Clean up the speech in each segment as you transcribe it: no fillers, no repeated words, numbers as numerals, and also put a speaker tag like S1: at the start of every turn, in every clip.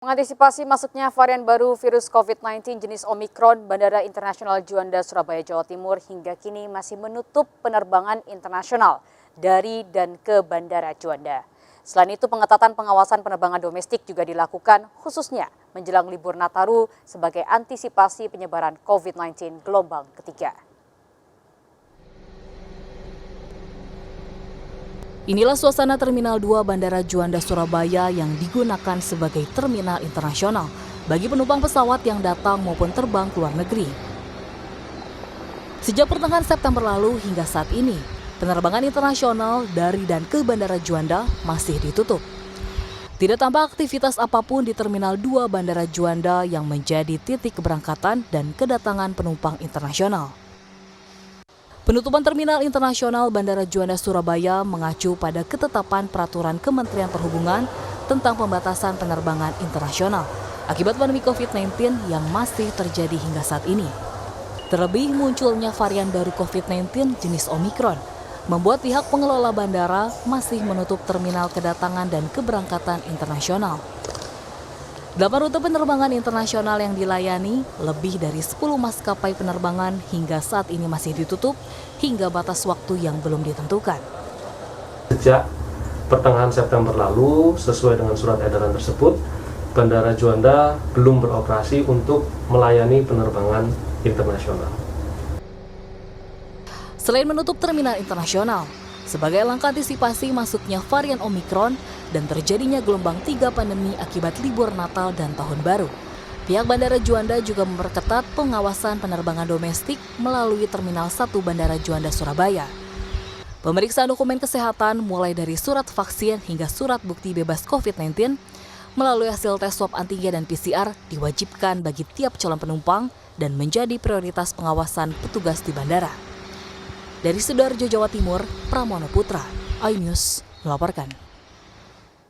S1: Mengantisipasi masuknya varian baru virus COVID-19 jenis Omikron, Bandara Internasional Juanda, Surabaya, Jawa Timur hingga kini masih menutup penerbangan internasional dari dan ke Bandara Juanda. Selain itu, pengetatan pengawasan penerbangan domestik juga dilakukan khususnya menjelang libur Nataru sebagai antisipasi penyebaran COVID-19 gelombang ketiga.
S2: Inilah suasana Terminal 2 Bandara Juanda Surabaya yang digunakan sebagai terminal internasional bagi penumpang pesawat yang datang maupun terbang ke luar negeri. Sejak pertengahan September lalu hingga saat ini, penerbangan internasional dari dan ke Bandara Juanda masih ditutup. Tidak tampak aktivitas apapun di Terminal 2 Bandara Juanda yang menjadi titik keberangkatan dan kedatangan penumpang internasional. Penutupan Terminal Internasional Bandara Juanda Surabaya mengacu pada ketetapan Peraturan Kementerian Perhubungan tentang pembatasan penerbangan internasional akibat pandemi COVID-19 yang masih terjadi hingga saat ini. Terlebih munculnya varian baru COVID-19 jenis Omikron, membuat pihak pengelola bandara masih menutup terminal kedatangan dan keberangkatan internasional. 8 rute penerbangan internasional yang dilayani, lebih dari 10 maskapai penerbangan hingga saat ini masih ditutup hingga batas waktu yang belum ditentukan.
S3: Sejak pertengahan September lalu, sesuai dengan surat edaran tersebut, Bandara Juanda belum beroperasi untuk melayani penerbangan internasional.
S2: Selain menutup terminal internasional, sebagai langkah antisipasi masuknya varian Omikron dan terjadinya gelombang 3 pandemi akibat libur Natal dan Tahun Baru, pihak Bandara Juanda juga memperketat pengawasan penerbangan domestik melalui Terminal 1 Bandara Juanda Surabaya. Pemeriksaan dokumen kesehatan mulai dari surat vaksin hingga surat bukti bebas COVID-19 melalui hasil tes swab antigen dan PCR diwajibkan bagi tiap calon penumpang dan menjadi prioritas pengawasan petugas di bandara. Dari Sidoarjo, Jawa Timur, Pramono Putra, iNews melaporkan.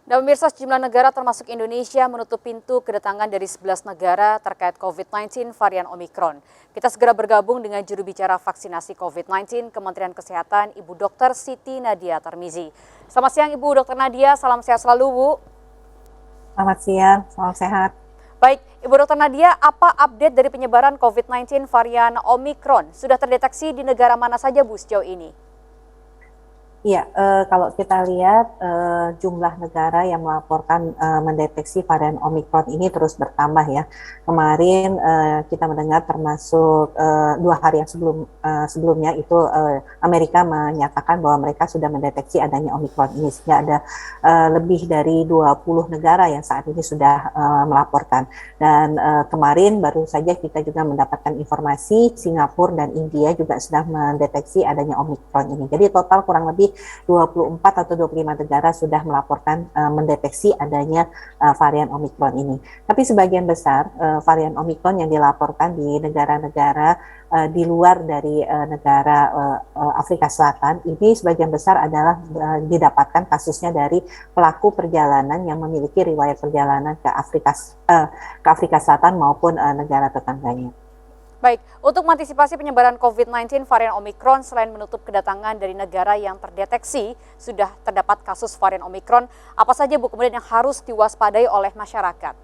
S1: Dan pemirsa, sejumlah negara termasuk Indonesia menutup pintu kedatangan dari 11 negara terkait COVID-19 varian Omikron. Kita segera bergabung dengan juru bicara vaksinasi COVID-19 Kementerian Kesehatan, Ibu Dr. Siti Nadia Tarmizi. Selamat siang Ibu Dr. Nadia, salam sehat selalu Bu.
S4: Selamat siang, salam sehat.
S1: Baik, Ibu Dr. Nadia, apa update dari penyebaran COVID-19 varian Omikron? Sudah terdeteksi di negara mana saja Bu sejauh ini?
S4: Iya, kalau kita lihat jumlah negara yang melaporkan mendeteksi varian Omikron ini terus bertambah ya. Kemarin kita mendengar termasuk 2 hari yang sebelumnya itu Amerika menyatakan bahwa mereka sudah mendeteksi adanya Omikron ini, sehingga ada lebih dari 20 negara yang saat ini sudah melaporkan. Dan kemarin baru saja kita juga mendapatkan informasi Singapura dan India juga sudah mendeteksi adanya Omikron ini. Jadi total kurang lebih 24 atau 25 negara sudah melaporkan mendeteksi adanya varian Omikron ini. Tapi sebagian besar varian Omikron yang dilaporkan di negara-negara di luar dari negara Afrika Selatan ini sebagian besar adalah didapatkan kasusnya dari pelaku perjalanan yang memiliki riwayat perjalanan ke Afrika Selatan maupun negara tetangganya.
S1: Baik, untuk mengantisipasi penyebaran COVID-19 varian Omikron, selain menutup kedatangan dari negara yang terdeteksi sudah terdapat kasus varian Omikron, apa saja Bu kemudian yang harus diwaspadai oleh masyarakat?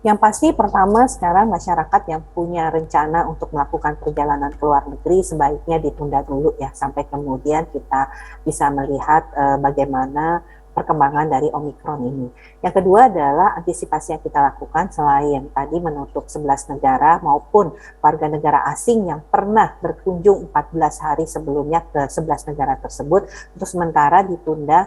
S4: Yang pasti pertama sekarang masyarakat yang punya rencana untuk melakukan perjalanan ke luar negeri sebaiknya ditunda dulu ya, sampai kemudian kita bisa melihat bagaimana perkembangan dari Omikron ini. Yang kedua adalah antisipasi yang kita lakukan selain tadi menutup 11 negara maupun warga negara asing yang pernah berkunjung 14 hari sebelumnya ke 11 negara tersebut untuk sementara ditunda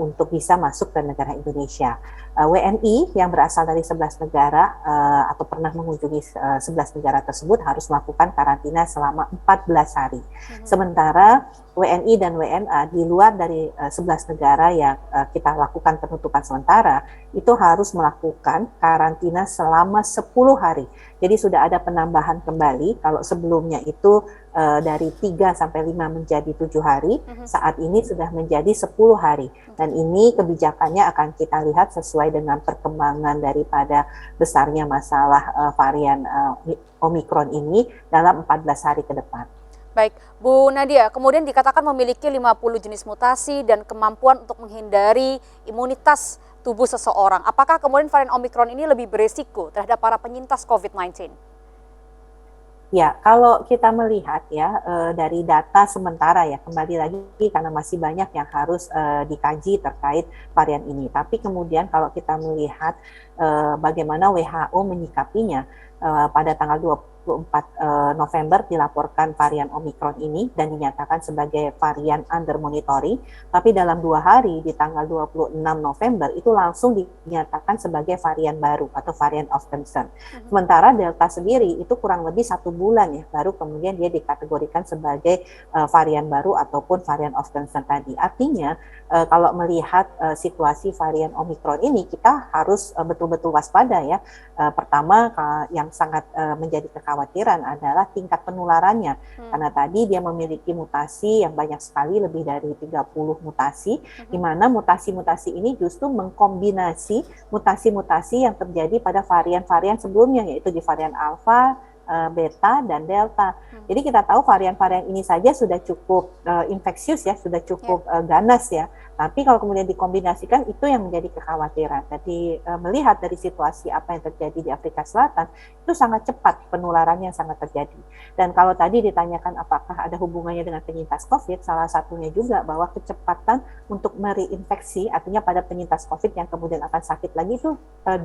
S4: untuk bisa masuk ke negara Indonesia. WNI yang berasal dari 11 negara atau pernah mengunjungi 11 negara tersebut harus melakukan karantina selama 14 hari. Sementara WNI dan WNA di luar dari 11 negara yang kita lakukan penutupan sementara itu harus melakukan karantina selama 10 hari. Jadi sudah ada penambahan kembali, kalau sebelumnya itu dari 3 sampai 5 menjadi 7 hari, saat ini sudah menjadi 10 hari. Dan ini kebijakannya akan kita lihat sesuai dengan perkembangan daripada besarnya masalah varian Omikron ini dalam 14 hari ke depan.
S1: Baik, Bu Nadia, kemudian dikatakan memiliki 50 jenis mutasi dan kemampuan untuk menghindari imunitas tubuh seseorang. Apakah kemudian varian Omikron ini lebih beresiko terhadap para penyintas COVID-19?
S4: Ya, kalau kita melihat ya dari data sementara ya, kembali lagi karena masih banyak yang harus dikaji terkait varian ini. Tapi kemudian kalau kita melihat bagaimana WHO menyikapinya, pada tanggal 24 November dilaporkan varian Omikron ini dan dinyatakan sebagai varian under monitoring. Tapi dalam 2 hari di tanggal 26 November itu langsung dinyatakan sebagai varian baru atau varian of concern. Sementara Delta sendiri itu kurang lebih 1 bulan ya, baru kemudian dia dikategorikan sebagai varian baru ataupun varian of concern tadi. Artinya kalau melihat situasi varian Omikron ini, kita harus betul-betul waspada ya. Pertama yang sangat menjadi kekhawatiran adalah tingkat penularannya, karena tadi dia memiliki mutasi yang banyak sekali, lebih dari 30 mutasi, di mana mutasi-mutasi ini justru mengkombinasi mutasi-mutasi yang terjadi pada varian-varian sebelumnya, yaitu di varian Alpha, Beta, dan Delta. Jadi kita tahu varian-varian ini saja sudah cukup infeksius ya, sudah cukup ganas ya. Tapi kalau kemudian dikombinasikan, itu yang menjadi kekhawatiran. Jadi melihat dari situasi apa yang terjadi di Afrika Selatan, itu sangat cepat penularannya sangat terjadi. Dan kalau tadi ditanyakan apakah ada hubungannya dengan penyintas COVID, salah satunya juga bahwa kecepatan untuk mereinfeksi, artinya pada penyintas COVID yang kemudian akan sakit lagi itu 2,4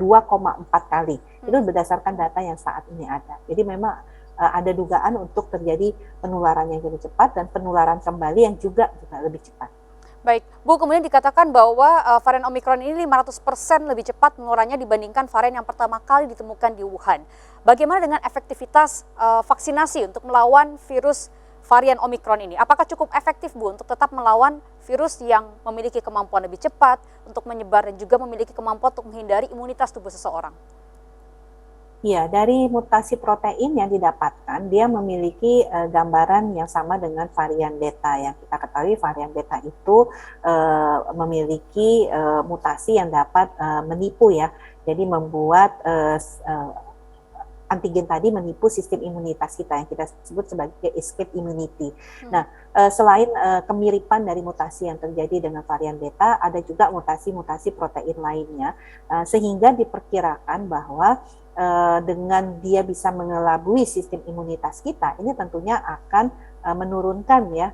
S4: kali. Itu berdasarkan data yang saat ini ada. Jadi memang ada dugaan untuk terjadi penularan yang lebih cepat dan penularan kembali yang juga lebih cepat.
S1: Baik, Bu, kemudian dikatakan bahwa varian Omikron ini 500% lebih cepat penularannya dibandingkan varian yang pertama kali ditemukan di Wuhan. Bagaimana dengan efektivitas vaksinasi untuk melawan virus varian Omikron ini? Apakah cukup efektif, Bu, untuk tetap melawan virus yang memiliki kemampuan lebih cepat untuk menyebar dan juga memiliki kemampuan untuk menghindari imunitas tubuh seseorang?
S4: Ya, dari mutasi protein yang didapatkan, dia memiliki gambaran yang sama dengan varian beta. Yang kita ketahui varian beta itu memiliki mutasi yang dapat menipu ya. Jadi membuat antigen tadi menipu sistem imunitas kita yang kita sebut sebagai escape immunity. Nah, selain kemiripan dari mutasi yang terjadi dengan varian beta, ada juga mutasi-mutasi protein lainnya, sehingga diperkirakan bahwa dengan dia bisa mengelabui sistem imunitas kita, ini tentunya akan menurunkan ya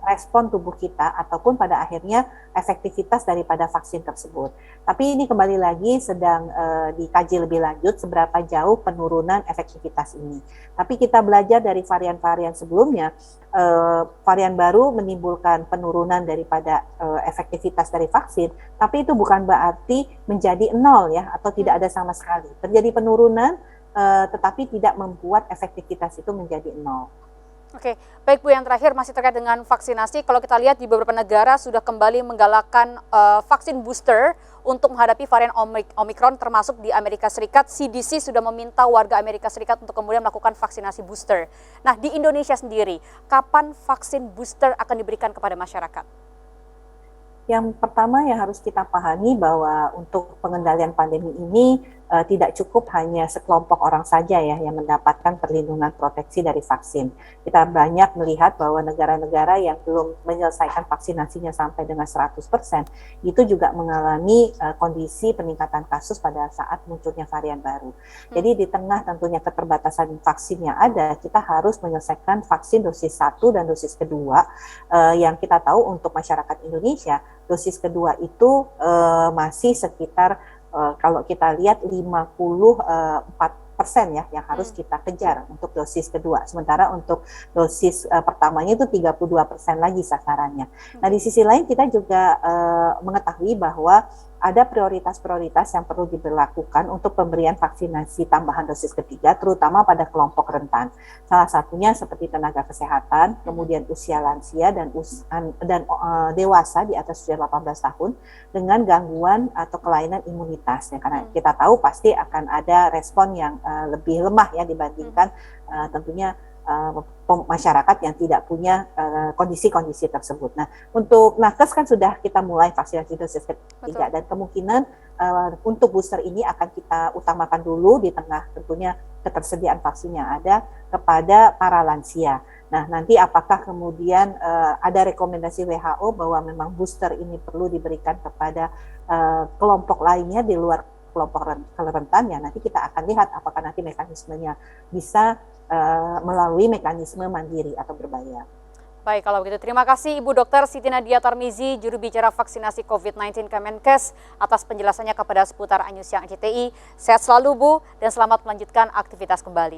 S4: respon tubuh kita ataupun pada akhirnya efektivitas daripada vaksin tersebut. Tapi ini kembali lagi sedang dikaji lebih lanjut seberapa jauh penurunan efektivitas ini. Tapi kita belajar dari varian-varian sebelumnya, varian baru menimbulkan penurunan daripada efektivitas dari vaksin, tapi itu bukan berarti menjadi nol ya, atau tidak ada sama sekali. Terjadi penurunan, tetapi tidak membuat efektivitas itu menjadi nol.
S1: Oke, baik Bu, yang terakhir masih terkait dengan vaksinasi. Kalau kita lihat di beberapa negara sudah kembali menggalakkan vaksin booster untuk menghadapi varian Omikron, termasuk di Amerika Serikat. CDC sudah meminta warga Amerika Serikat untuk kemudian melakukan vaksinasi booster. Nah, di Indonesia sendiri, kapan vaksin booster akan diberikan kepada masyarakat?
S4: Yang pertama yang harus kita pahami bahwa untuk pengendalian pandemi ini tidak cukup hanya sekelompok orang saja ya yang mendapatkan perlindungan proteksi dari vaksin. Kita banyak melihat bahwa negara-negara yang belum menyelesaikan vaksinasinya sampai dengan 100%, itu juga mengalami kondisi peningkatan kasus pada saat munculnya varian baru. Jadi di tengah tentunya keterbatasan vaksin yang ada, kita harus menyelesaikan vaksin dosis 1 dan dosis kedua, yang kita tahu untuk masyarakat Indonesia, dosis kedua itu masih sekitar kalau kita lihat 54% ya yang harus kita kejar untuk dosis kedua. Sementara untuk dosis pertamanya itu 32% lagi sasarannya. Nah, di sisi lain kita juga mengetahui bahwa ada prioritas-prioritas yang perlu diberlakukan untuk pemberian vaksinasi tambahan dosis ketiga, terutama pada kelompok rentan. Salah satunya seperti tenaga kesehatan, kemudian usia lansia dan dewasa di atas usia 18 tahun dengan gangguan atau kelainan imunitas. Ya, karena kita tahu pasti akan ada respon yang lebih lemah ya dibandingkan tentunya masyarakat yang tidak punya kondisi-kondisi tersebut. Nah, untuk nakes kan sudah kita mulai vaksinasi dosis ketiga. Betul. Dan kemungkinan untuk booster ini akan kita utamakan dulu di tengah tentunya ketersediaan vaksin yang ada kepada para lansia. Nah, nanti apakah kemudian ada rekomendasi WHO bahwa memang booster ini perlu diberikan kepada kelompok lainnya di luar kelompok rentan, ya nanti kita akan lihat apakah nanti mekanismenya bisa melalui mekanisme mandiri atau berbayar.
S1: Baik, kalau begitu terima kasih Ibu Dr. Siti Nadia Tarmizi, juru bicara vaksinasi COVID-19 Kemenkes, atas penjelasannya kepada seputar Anyus Siang RCTI. Sehat selalu Bu, dan selamat melanjutkan aktivitas kembali.